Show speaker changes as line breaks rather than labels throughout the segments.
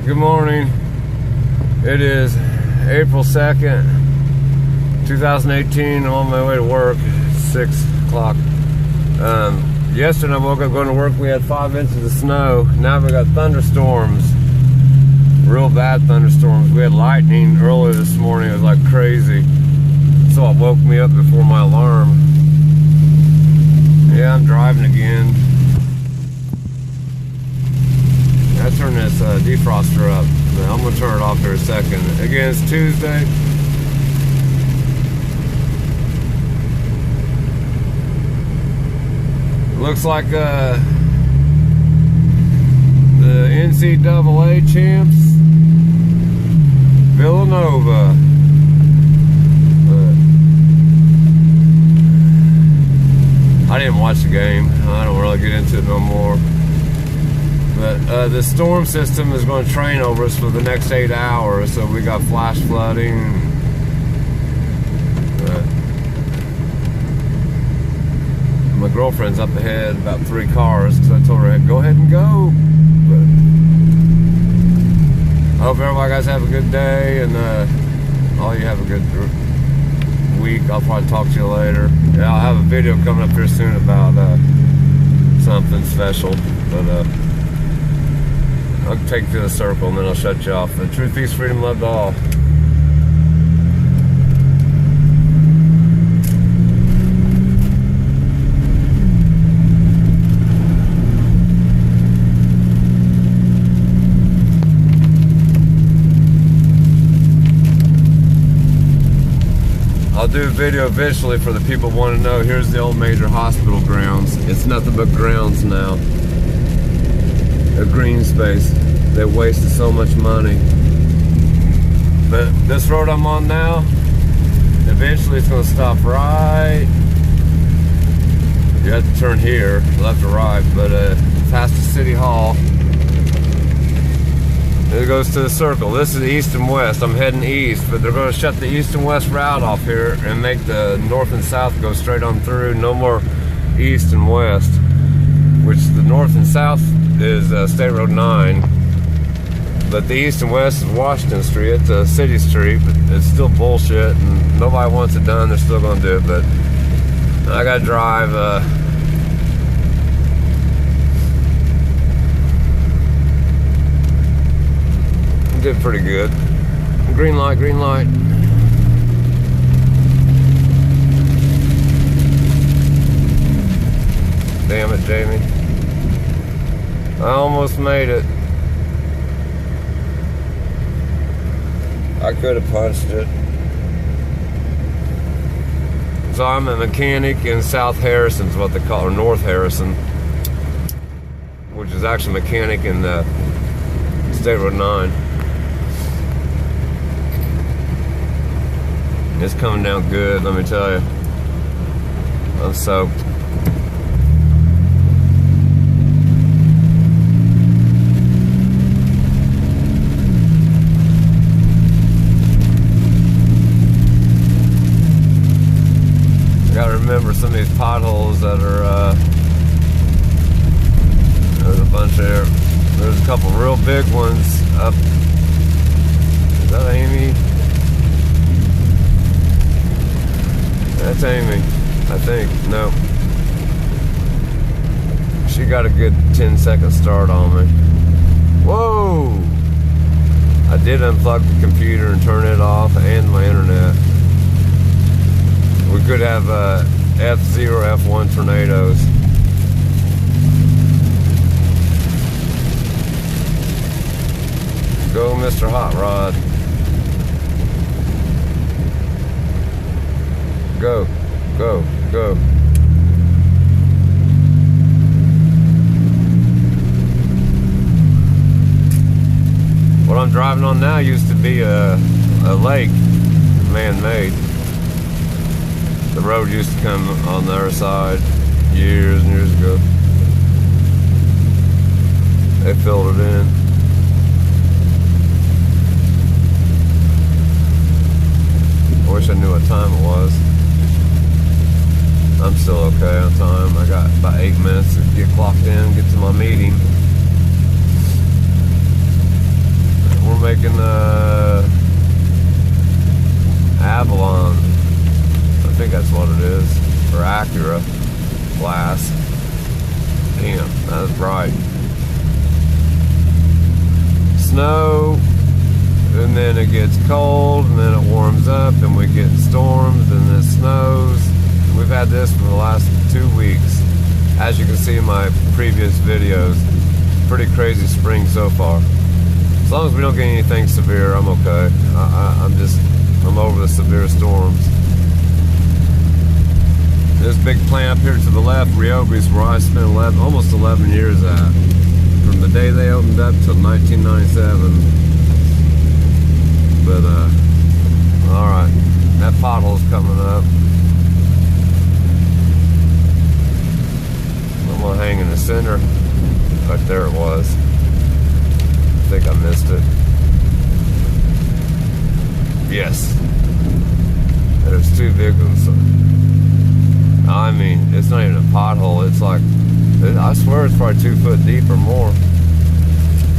Good morning. It is April 2nd, 2018. I'm on my way to work. It's 6 o'clock. Yesterday I woke up going to work. We had 5 inches of snow. Now we got thunderstorms. Real bad thunderstorms. We had lightning earlier this morning. It was like crazy. So it woke me up before my alarm. Yeah, I'm driving again. I turn this defroster up. I'm gonna turn it off here in a second. Again, it's Tuesday. Looks like the NCAA champs, Villanova. I didn't watch the game. I don't really get into it no more. But the storm system is going to train over us for the next 8 hours, so we got flash flooding. My girlfriend's up ahead about 3 cars because I told her, go ahead and go. But I hope everybody guys have a good day, and all you have a good week. I'll probably talk to you later. Yeah, I'll have a video coming up here soon about something special, but I'll take you to the circle and then I'll shut you off. The truth, peace, freedom, love to all. I'll do a video visually for the people who want to know. Here's the old major hospital grounds. It's nothing but grounds now. A green space. They wasted so much money. But this road I'm on now, eventually it's going to stop right. You have to turn here, left or right, but past the City Hall. It goes to the circle. This is the east and west. I'm heading east, but they're going to shut the east and west route off here and make the north and south go straight on through. No more east and west, which the north and south is State Road 9, but the east and west is Washington Street. It's a city street, but it's still bullshit, and nobody wants it done. They're still going to do it, but I got to drive. Did pretty good. Green light, green light. Damn it, Jamie. I almost made it. I could have punched it. So I'm a mechanic in South Harrison, is what they call it, or North Harrison, which is actually a mechanic in the State Road 9. It's coming down good, let me tell you. I'm soaked. I gotta remember some of these potholes that are, there's a bunch there. There's a couple real big ones up. Is that Amy? That's Amy, I think. No. She got a good 10-second start on me. Whoa! I did unplug the computer and turn it off and my internet. We could have F0, F1 tornadoes. Go, Mr. Hot Rod. Go, go, go. What I'm driving on now used to be a lake, man-made. The road used to come on the other side years and years ago. They filled it in. I wish I knew what time it was. I'm still okay on time. I got about 8 minutes to get clocked in, get to my meeting. snow, and then it gets cold, and then it warms up, and we get storms, and it snows. We've had this for the last 2 weeks. As you can see in my previous videos, pretty crazy spring so far. As long as we don't get anything severe, I'm okay. I'm over the severe storms. This big plant up here to the left, Ryobi's, where I spent almost 11 years at. From the day they opened up till 1997. But, alright. That pothole's coming up. I'm gonna hang in the center. Right there it was. I think I missed it. Yes. There's two big ones. I mean, it's not even a pothole. It's like, I swear it's probably 2 foot deep or more.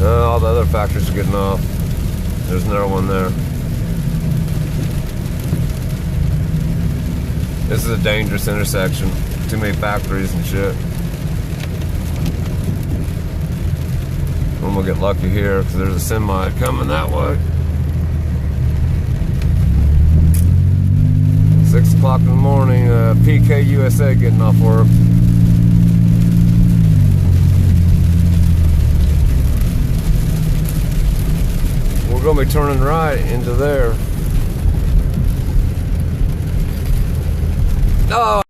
All the other factories are getting off. There's another one there. This is a dangerous intersection. Too many factories and shit. I'm gonna get lucky here because there's a semi coming that way. 6 o'clock in the morning, PK USA getting off work. We're gonna be turning right into there. Oh!